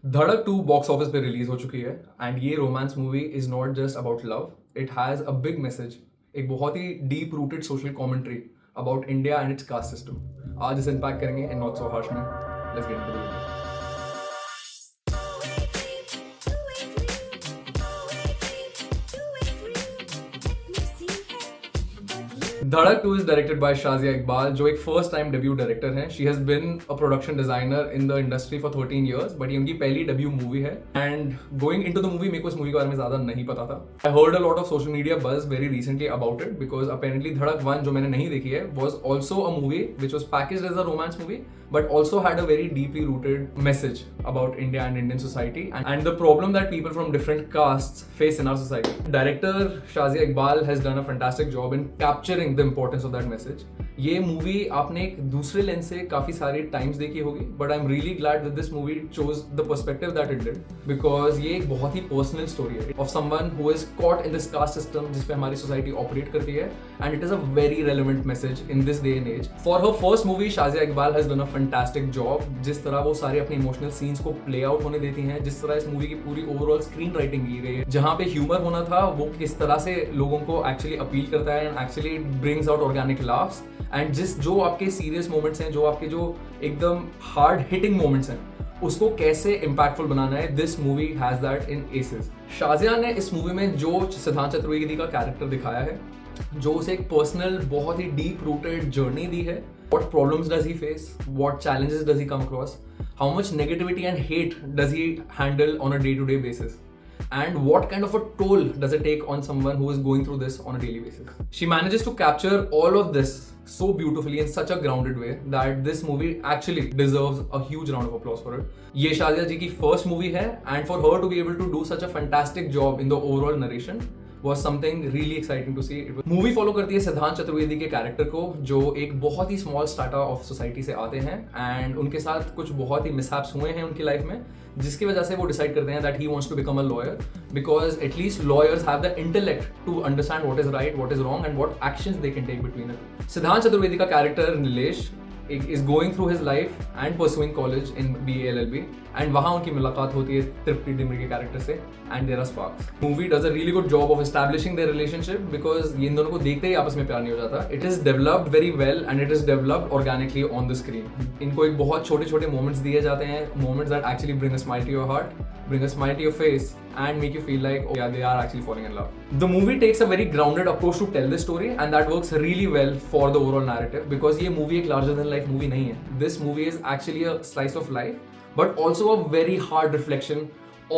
धड़क 2 box office पे release हो चुकी है एंड ये romance movie is not just about love, it has a big message, एक बहुत ही deep rooted social commentary about India and its caste system. आज इसे अनपैक करेंगे इन नॉट सो हार्श में। Let's get into the video. Dhadak 2 is directed by Shazia Iqbal, जो एक first time debut director हैं। She has been a production designer in the industry for 13 years, but ये उनकी पहली डेब्यू मूवी है। And going into the movie, मेरे को इस मूवी के बारे में ज्यादा नहीं पता था। I heard a lot of social media buzz very recently about it, because apparently Dhadak 1 जो मैंने नहीं देखी है was also a movie which was packaged as a romance movie but also had a very deeply rooted message about India and Indian society and the problem that people from different castes face in our society. Director Shazia Iqbal has done a fantastic job in capturing the importance of that message. ये movie आपने एक दूसरे lens से काफी सारी times देखी होगी, but I am really glad that this movie chose the perspective that it did, because ये एक बहुत ही पर्सनल स्टोरी है of someone who is caught in this caste system जिस पे हमारी सोसाइटी ऑपरेट करती है, and it is a very relevant message in this day and age. For her first movie Shazia Iqbal has done a fantastic job. जिस तरह वो सारे अपने इमोशनल सीन्स को प्ले आउट होने देती हैं, जिस तरह इस मूवी की पूरी ओवरऑल स्क्रीन राइटिंग की गई है, जहाँ पे ह्यूमर होना था वो किस तरह से लोगों को एक्चुअली अपील करता है and actually brings out organic laughs, and जो आपके सीरियस मोमेंट्स हैं, जो आपके जो एकदम हार्ड हिटिंग मोमेंट्स हैं, उसको कैसे इम्पैक्टफुल बनाना है, this movie has that in aces. Shazia ने इस मूवी में जो सिद्धांत चतुर्वेदी का कैरेक्टर दिखाया है, जो उसे एक पर्सनल बहुत ही डीप रूटेड जर्नी दी है। What problems does he face, what challenges does he come across, how much negativity and hate does he handle on a day to day basis, and what kind of a toll does it take on someone who is going through this on a daily basis. She manages to capture all of this so beautifully in such a grounded way that this movie actually deserves a huge round of applause for it. ये शाजिया जी की first movie है, and for her to be able to do such a fantastic job in the overall narration was something really exciting to see. Movie follow करती है सिद्धांत चतुर्वेदी के character को, जो एक बहुत ही स्मॉल स्टार्टा ऑफ सोसाइटी से आते हैं, एंड उनके साथ कुछ बहुत ही मिसहैप्स हुए हैं उनकी लाइफ में, जिसकी वजह से वो डिसाइड करते हैं that he wants to become a lawyer, because at least lawyers have the intellect to understand what is right, what is wrong and what actions they can take between it. Siddhant Chaturvedi का character Nilesh is going through his life and pursuing college in BA LLB, and वहाँ उनकी मुलाकात होती है तृप्ति डिमरी के character से, and there are sparks. Movie does a really good job of establishing their relationship because ये इन दोनों को देखते ही आपस में प्यार नहीं हो जाता. It is developed very well and it is developed organically on the screen. इनको एक बहुत छोटे-छोटे moments दिए जाते हैं, moments that actually bring a smile to your heart, bring a smile to your face, and make you feel like, oh yeah, they are actually falling in love. The movie takes a very grounded approach to tell this story, and that works really well for the overall narrative because ये movie एक larger than life movie नहीं है. This movie is actually a slice of life, but also a very hard reflection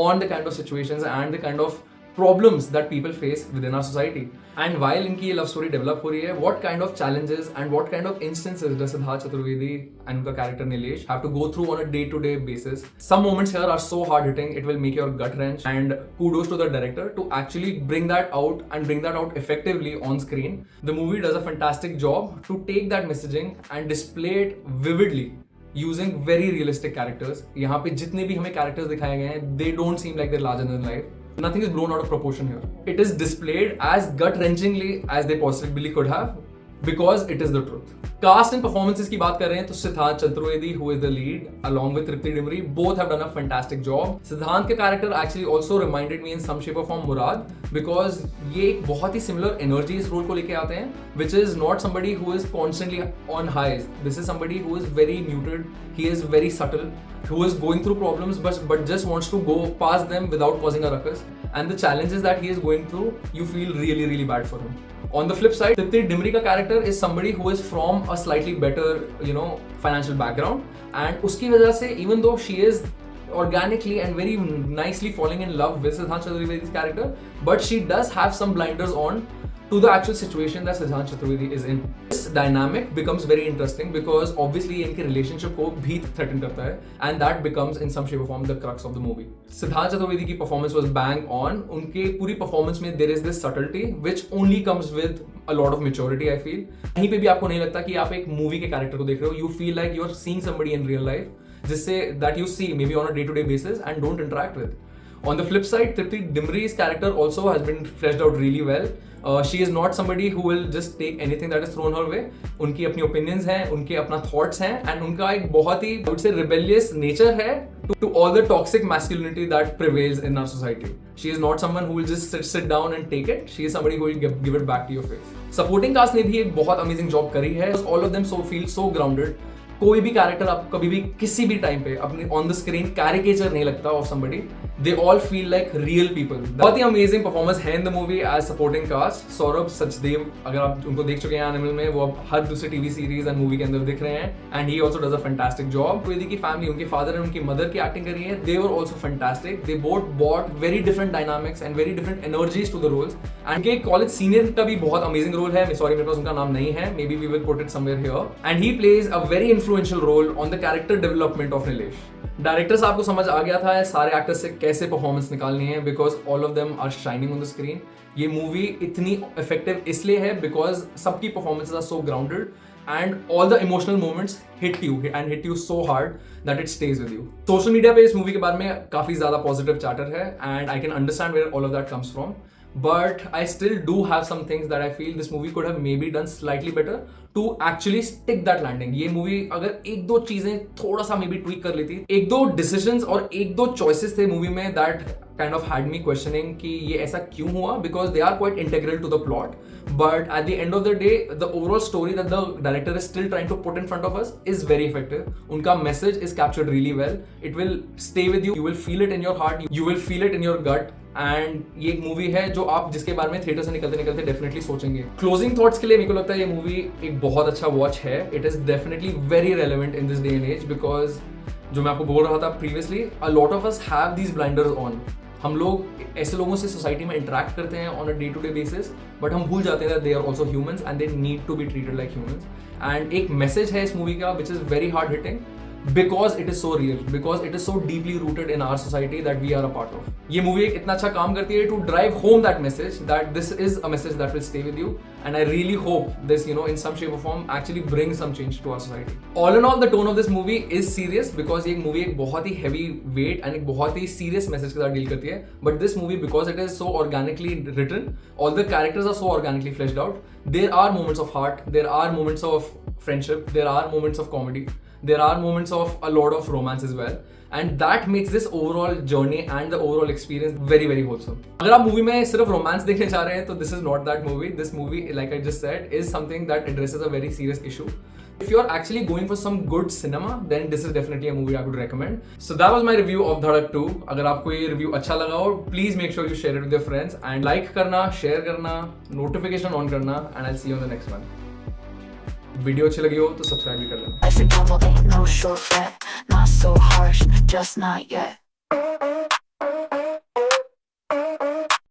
on the kind of situations and the kind of problems that people face within our society. And while इनकी ये love story develop हो रही है, what kind of challenges and what kind of instances does Siddharth Chaturvedi and उनका character Nilesh have to go through on a day-to-day basis? Some moments here are so hard-hitting, it will make your gut wrench. And kudos to the director to actually bring that out and bring that out effectively on screen. The movie does a fantastic job to take that messaging and display it vividly using very realistic characters. यहाँ पे जितने भी हमें characters दिखाए गए हैं, they don't seem like they're larger than life. Nothing is blown out of proportion here. It is displayed as gut-wrenchingly as they possibly could have because it is the truth. Cast and performances की बात कर रहे हैं तो सिद्धांत Chaturvedi, who is the lead, along with Tripti Dimri, both have done a fantastic job. सिद्धांत के character actually also reminded me in some shape or form Murad, because ये एक बहुत ही similar energy इस role को लेके आते हैं, which is not somebody who is constantly on highs. This is somebody who is very muted. He is very subtle, who is going through problems but just wants to go past them without causing a ruckus. And the challenges that he is going through, you feel really, really bad for him. On the flip side, Tripti Dimri ka character is somebody who is from a slightly better, financial background, and उसकी वजह से, even though she is organically and very nicely falling in love with Siddharth Chaturvedi's character, but she does have some blinders on to the actual situation that Siddharth Chaturvedi is in. This dynamic becomes very interesting because obviously इनके relationship को भी threaten करता है, and that becomes in some shape or form the crux of the movie. Siddharth Chaturvedi की performance was bang on. उनके पूरी performance में there is this subtlety which only comes with a lot of maturity, I feel. कहीं पे भी आपको नहीं लगता कि आप एक movie के character को देख रहे हो. You feel like you are seeing somebody in real life, जिससे that you see maybe on a day-to-day basis and don't interact with. On the flip side, Tripti Dimri's character also has been fleshed out really well. She is not somebody who will just take anything that is thrown her way. उनकी अपनी opinions हैं, उनके अपना thoughts हैं, and उनका एक बहुत ही I would say rebellious nature है, to all the toxic masculinity that prevails in our society. She is not someone who will just sit down and take it. She is somebody who will give it back to your face. Supporting cast ने भी एक बहुत amazing job करी है. All of them feel so grounded. कोई भी character आपको कभी भी किसी भी टाइम पे अपनी ऑन द स्क्रीन कैरिकेचर नहीं लगता of somebody. They all feel like real people. बहुत ही अमेजिंग परफॉर्मेंस है in the movie as supporting cast. Saurabh Sachdev, अगर आप उनको देख चुके हैं एनिमल में, वो अब हर दूसरे टीवी सीरीज एंड मूवी के अंदर दिख रहे हैं and he also does a fantastic job. ट्विवेदी की फैमिली, उनके फादर एंड उनकी मदर की एक्टिंग करी है. They were also fantastic. They both bought very different dynamics and very different energies to the roles. And उनके कॉलेज सीनियर का भी बहुत अमेजिंग रोल है. सॉरी मेरे पास उनका नाम नहीं है. Maybe we will put it somewhere here. And he plays a very influential role on the character development of Nilesh. Director साहब को समझ आ गया था सारे एक्टर्स से कैसे परफॉर्मेंस निकालनी है, because all of them are shining on the screen. ये मूवी इतनी इफेक्टिव इसलिए है बिकॉज सबकी performances are so grounded and all the emotional moments hit you so hard that it stays with you. Social media पे इस movie के बारे में काफी ज्यादा पॉजिटिव चैटर है and I can understand where all of that comes from. But I still do have some things that I feel this movie could have maybe done slightly better to actually stick that landing. ये movie अगर एक दो चीजें थोड़ा सा maybe tweak कर लेती, एक दो decisions और एक दो choices थे मूवी में that kind of had me questioning कि ये ऐसा क्यों हुआ, because they are quite integral to the plot. But at the end of the day, the overall story that the director is still trying to put in front of us is very effective. उनका message is captured really well. It will stay with you. You will feel it in your heart. You will feel it in your gut. And ये एक movie है जो आप जिसके बारे में theatre से निकलते निकलते डेफिनेटली सोचेंगे. क्लोजिंग थॉट्स के लिए मेरे को लगता है ये मूवी एक बहुत अच्छा वॉच है. It is definitely very relevant in this day and age, because जो मैं आपको बोल रहा था previously, a lot of us have these blinders on. हम लोग ऐसे लोगों से सोसाइटी में इंटरेक्ट करते हैं on a day to day basis, but हम भूल जाते हैं that they are also humans and they need to be treated like humans. And एक मैसेज है इस मूवी का which is very hard hitting, because it is so real, because it is so deeply rooted in our society that we are a part of. ये movie एक इतना अच्छा काम करती है to drive home that message that this is a message that will stay with you, and I really hope this, you know, in some shape or form actually brings some change to our society. All in all, the tone of this movie is serious because ये movie एक बहुत ही heavy weight and एक बहुत ही serious message के साथ deal करती है. But this movie, because it is so organically written, all the characters are so organically fleshed out. There are moments of heart, there are moments of friendship, there are moments of comedy. There are moments of a lot of romance as well, and that makes this overall journey and the overall experience very very wholesome. अगर आप movie में सिर्फ romance देखने जा रहे हैं तो this is not that movie. This movie, like I just said, is something that addresses a very serious issue. If you are actually going for some good cinema, then this is definitely a movie I would recommend. So that was my review of Dhadak 2. अगर आपको ये review अच्छा लगा हो, please make sure you share it with your friends and like करना, share करना, notification on करना, and I'll see you on the next one. Video अच्छी लगी हो तो सब्सक्राइब भी कर लेना. Life and ain't no shortcut, not so harsh, just not yet.